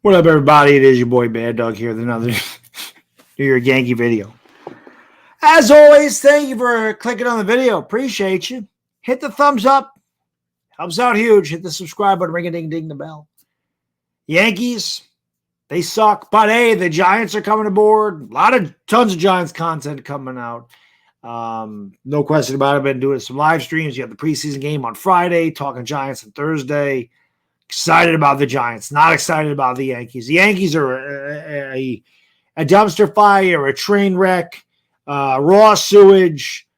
What up, everybody? It is your boy Baddog here with another New York Yankee video. As always, thank you for clicking on the video. Appreciate you. Hit the thumbs up. Helps out huge. Hit the subscribe button. Ring a ding ding the bell. Yankees, they suck. But hey, the Giants are coming aboard. Tons of Giants content coming out. No question about it. I've been doing some live streams. You have the preseason game on Friday, talking Giants on Thursday. Excited about the Giants, not excited about the Yankees. The Yankees are a dumpster fire, a train wreck, raw sewage,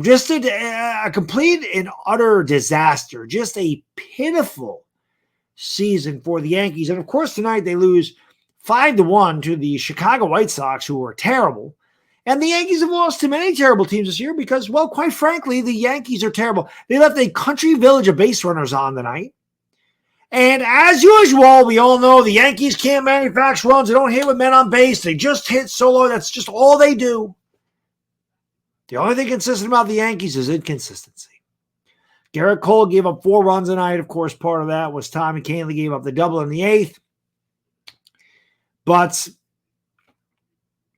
just a complete and utter disaster, just a pitiful season for the Yankees. And of course, tonight they lose 5-1 to the Chicago White Sox, who are terrible. And the Yankees have lost to many terrible teams this year because, well, quite frankly, the Yankees are terrible. They left a country village of base runners on tonight. And as usual, we all know the Yankees can't manufacture runs. They don't hit with men on base. They just hit solo. That's just all they do. The only thing consistent about the Yankees is inconsistency. Garrett Cole gave up 4 runs tonight. Of course, part of that was Tommy Kahnle gave up the double in the 8th. But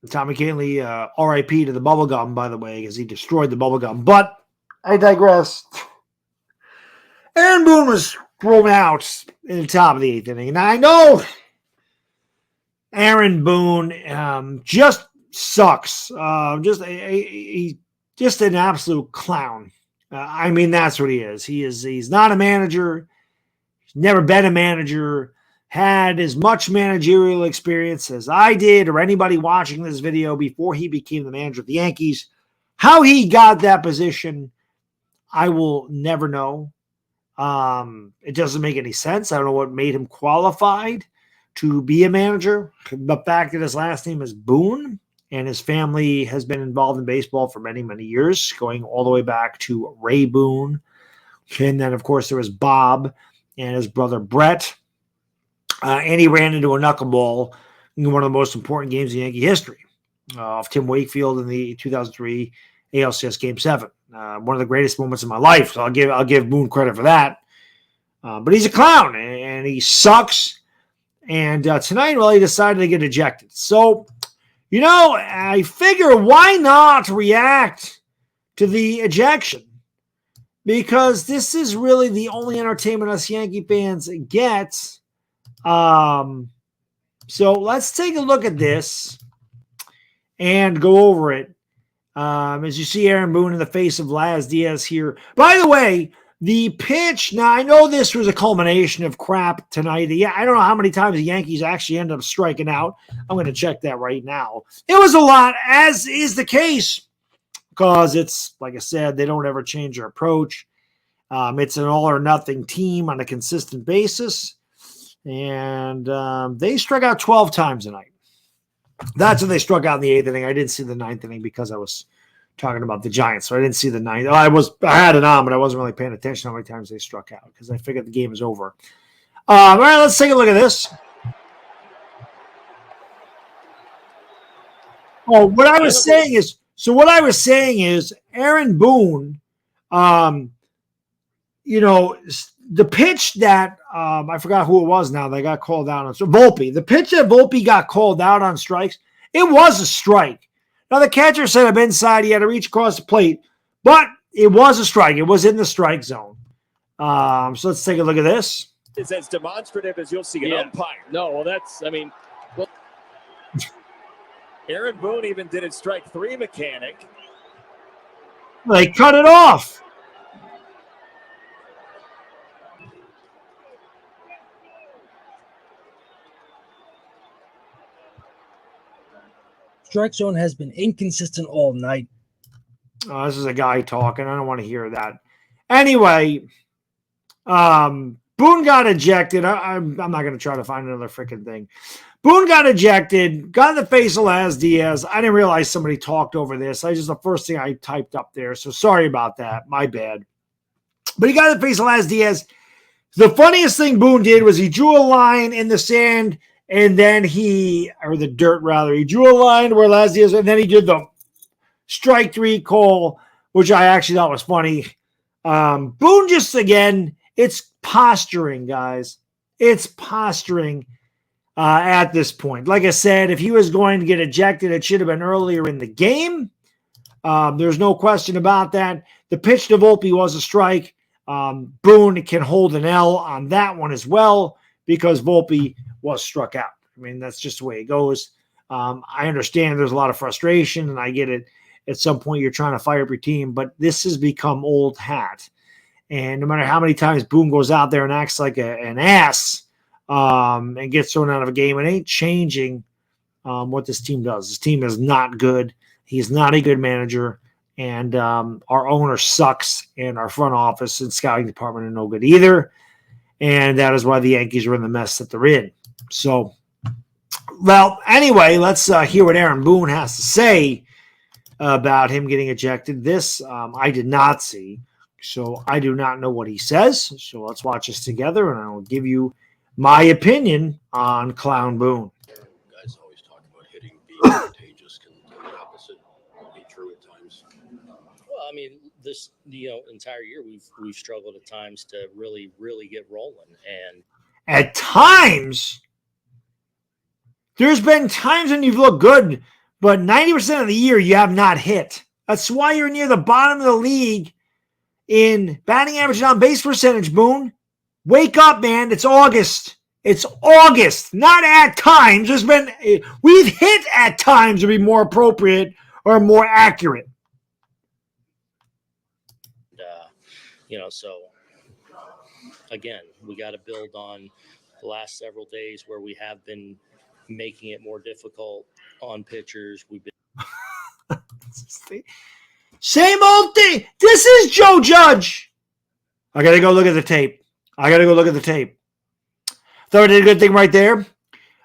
Tommy Kahnle, RIP to the bubblegum, by the way, because he destroyed the bubblegum. But I digress. Aaron Boone was thrown out in the top of the 8th inning. And I know Aaron Boone just sucks. Just an absolute clown. I mean, that's what he is. He's not a manager. He's never been a manager. Had as much managerial experience as I did or anybody watching this video before he became the manager of the Yankees. How he got that position, I will never know. It doesn't make any sense. I don't know what made him qualified to be a manager. The fact that his last name is Boone and his family has been involved in baseball for many, many years, going all the way back to Ray Boone. And then, of course, there was Bob and his brother Brett. And he ran into a knuckleball in one of the most important games in Yankee history of Tim Wakefield in the 2003 ALCS Game 7. One of the greatest moments of my life. So I'll give Boone credit for that. But he's a clown and he sucks. And tonight, well, he decided to get ejected. So, you know, I figure why not react to the ejection? Because this is really the only entertainment us Yankee fans get. So let's take a look at this and go over it. As you see Aaron Boone in the face of Laz Diaz here. By the way, the pitch, now I know this was a culmination of crap tonight. Yeah, I don't know how many times the Yankees actually ended up striking out. I'm going to check that right now. It was a lot, as is the case, because it's, like I said, they don't ever change their approach. It's an all-or-nothing team on a consistent basis. And they struck out 12 times tonight. That's when they struck out in the 8th inning. I didn't see the 9th inning because I was talking about the Giants, so I didn't see the 9th. I had it on, but I wasn't really paying attention to how many times they struck out because I figured the game is over. All right, let's take a look at this. Oh, what I was saying is Aaron Boone, you know, the pitch that I forgot who it was now. They got called out on. So Volpe. The pitch that Volpe got called out on strikes, it was a strike. Now, the catcher said I'm inside. He had to reach across the plate. But it was a strike. It was in the strike zone. So let's take a look at this. It's as demonstrative as you'll see an umpire. No, well, that's, I mean, well, Aaron Boone even did it strike 3 mechanic. They cut it off. Strike zone has been inconsistent all night. This is a guy talking. I don't want to hear that. Anyway, Boone got ejected. I'm not going to try to find another freaking thing. Boone got ejected, got in the face of Laz Diaz. I didn't realize somebody talked over this. That's just the first thing I typed up there. So sorry about that. My bad. But he got in the face of Laz Diaz. The funniest thing Boone did was he drew a line in the sand. And then he drew a line where Laz Diaz, and then he did the strike 3 call, which I actually thought was funny. Boone just, again, it's posturing, guys. It's posturing. at this point. Like I said, if he was going to get ejected, it should have been earlier in the game. There's no question about that. The pitch to Volpe was a strike. Boone can hold an L on that one as well because Volpe was struck out. I mean, that's just the way it goes. I understand there's a lot of frustration, and I get it. At some point, you're trying to fire up your team, but this has become old hat. And no matter how many times Boone goes out there and acts like an ass and gets thrown out of a game, it ain't changing what this team does. This team is not good. He's not a good manager, and our owner sucks, and our front office and scouting department are no good either. And that is why the Yankees are in the mess that they're in. So, well, anyway, let's hear what Aaron Boone has to say about him getting ejected. This I did not see, so I do not know what he says. So let's watch this together, and I will give you my opinion on Clown Boone. Guys always talk about hitting being contagious. Can the opposite be true at times? Well, I mean, this entire year we've struggled at times to really get rolling, and at times there's been times when you've looked good, but 90% of the year you have not hit. That's why you're near the bottom of the league in batting average and on base percentage, Boone. Wake up, man. It's August. It's August, not at times. We've hit at times to be more appropriate or more accurate. So again, we got to build on the last several days where we have been making it more difficult on pitchers. We've been same old thing. This is Joe Judge. I got to go look at the tape. Thought I did a good thing right there.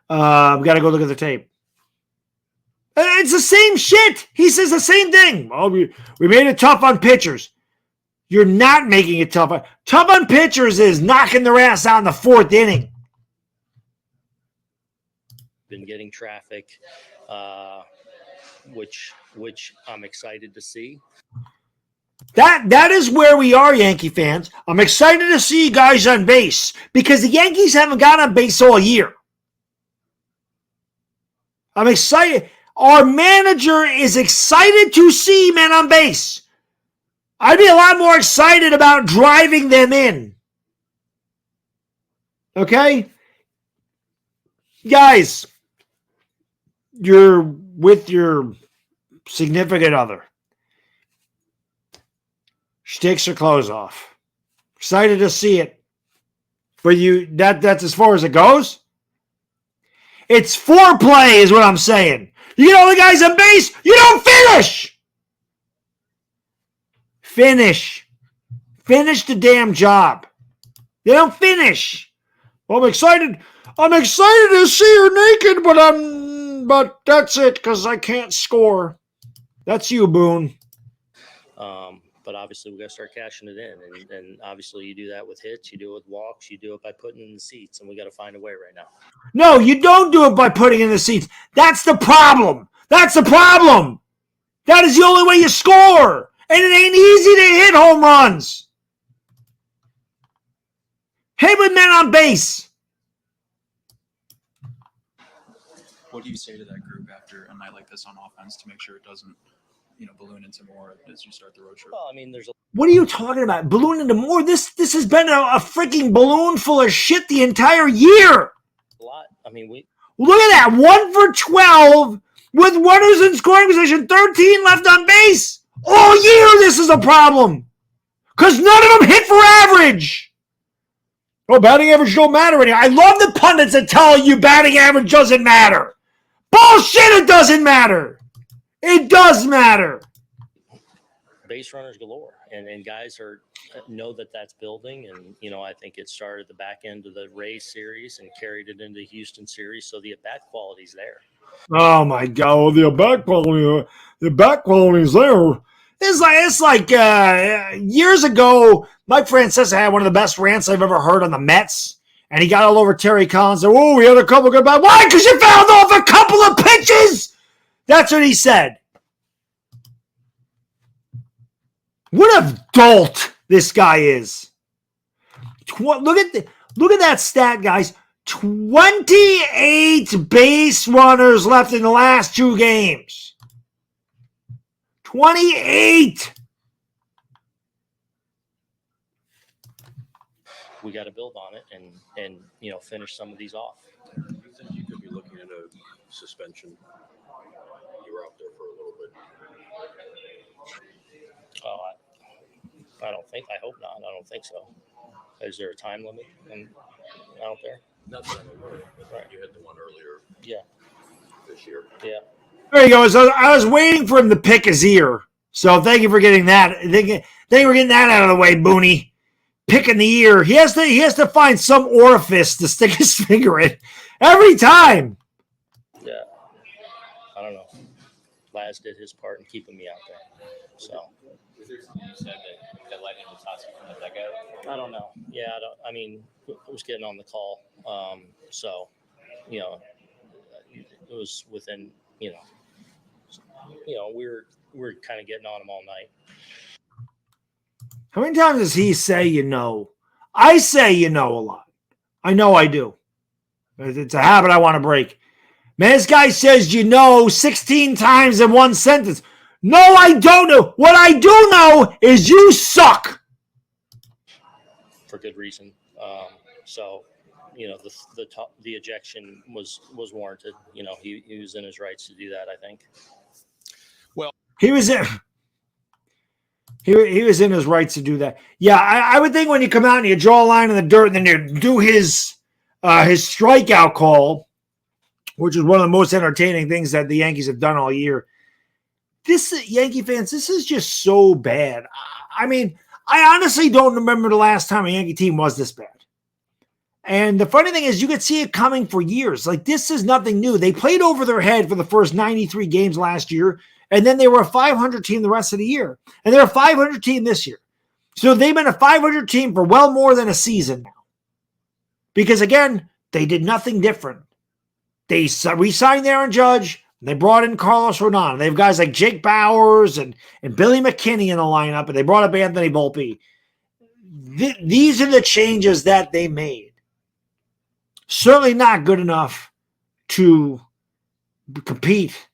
Got to go look at the tape. It's the same shit. He says the same thing. Oh, we made it tough on pitchers. You're not making it tough. Tough on pitchers is knocking their ass out in the fourth inning. Been getting traffic, which I'm excited to see. That is where we are, Yankee fans. I'm excited to see you guys on base because the Yankees haven't got on base all year. I'm excited. Our manager is excited to see men on base. I'd be a lot more excited about driving them in. Okay? Guys, you're with your significant other. She takes her clothes off. Excited to see it. But that's as far as it goes? It's foreplay is what I'm saying. You get all the guys on base, you don't finish! Finish the damn job. They don't finish. Well, I'm excited to see her naked, but that's it because I can't score. That's you, Boone. But obviously we got to start cashing it in, and obviously you do that with hits, you do it with walks, you do it by putting in the seats, and we got to find a way right now. No, you don't do it by putting in the seats. That's the problem. That is the only way you score. And it ain't easy to hit home runs. Hit with men on base. What do you say to that group after a night like this on offense to make sure it doesn't, balloon into more as you start the road trip? Well, I mean, What are you talking about? Balloon into more? This has been a freaking balloon full of shit the entire year. a lot. I mean, Look at that. 1 for 12 with runners in scoring position, 13 left on base. All year, this is a problem. Because none of them hit for average. Oh, batting average don't matter anymore. I love the pundits that tell you batting average doesn't matter. Bullshit, it doesn't matter. It does matter. base runners galore, and guys know that that's building. And I think it started the back end of the Rays series and carried it into the Houston series, so the at-bat quality's there. Oh my God, the bat quality is there. It's like years ago, Mike Francesa had one of the best rants I've ever heard on the Mets, and he got all over Terry Collins. And, we had a couple good bats. Why? Because you fouled off a couple of pitches. That's what he said. What a dolt this guy is. Look at that stat, guys. 28 base runners left in the last 2 games. 28. We got to build on it and finish some of these off. Do you think you could be looking at a suspension? You were out there for a little bit. Oh, I don't think. I hope not. I don't think so. Is there a time limit out there? Not that I'm aware of, but Right. you had the one earlier Yeah. this year. Yeah. There you go. So I was waiting for him to pick his ear. So thank you for getting that. Thank you for getting that out of the way, Booney. Picking the ear. He has to find some orifice to stick his finger in every time. Yeah. I don't know. Laz did his part in keeping me out there. So. Was there something you said that led him to toss you from the dugout? I don't know. Yeah, I was getting on the call. So, it was within, we were kind of getting on him all night. How many times does he say I say a lot. I know I do. It's a habit I want to break. Man, this guy says 16 times in one sentence. No, I don't know. What I do know is you suck. For good reason. So, the ejection was warranted. He was in his rights to do that, I think. Well, he was in his rights to do that. Yeah, I would think when you come out and you draw a line in the dirt and then you do his strikeout call, which is one of the most entertaining things that the Yankees have done all year. Yankee fans, this is just so bad. I mean, I honestly don't remember the last time a Yankee team was this bad. And the funny thing is you could see it coming for years. Like, this is nothing new. They played over their head for the first 93 games last year, and then they were a 500 team the rest of the year. And they're a 500 team this year. So they've been a 500 team for well more than a season now. Because, again, they did nothing different. They re-signed Aaron Judge. They brought in Carlos Rodon. They have guys like Jake Bowers and Billy McKinney in the lineup, and they brought up Anthony Volpe. These are the changes that they made. Certainly not good enough to compete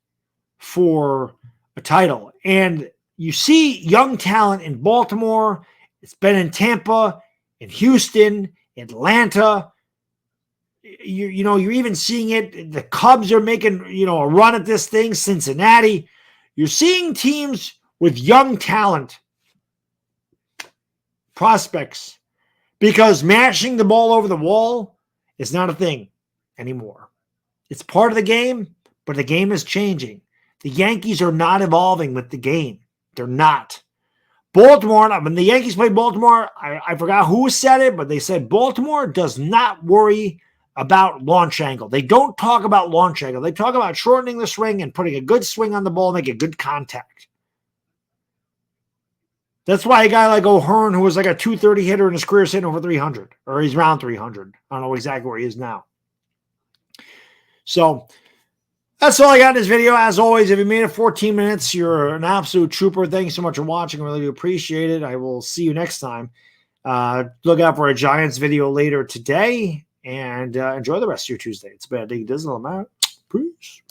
for a title. And you see young talent in Baltimore. It's been in Tampa, in Houston, Atlanta. You're even seeing it. The Cubs are making, a run at this thing. Cincinnati. You're seeing teams with young talent, prospects, because mashing the ball over the wall is not a thing anymore. It's part of the game, but the game is changing. The Yankees are not evolving with the game. They're not. Baltimore, when the Yankees played Baltimore, I forgot who said it, but they said Baltimore does not worry about launch angle. They don't talk about launch angle. They talk about shortening the swing and putting a good swing on the ball, making good contact. That's why a guy like O'Hearn, who was like a 230 hitter in his career, is hitting over 300, or he's around 300. I don't know exactly where he is now. So that's all I got in this video. As always, if you made it 14 minutes, you're an absolute trooper. Thank you so much for watching. I really do appreciate it. I will see you next time. Look out for a Giants video later today. And enjoy the rest of your Tuesday. It's Baddog. I'm out. Peace.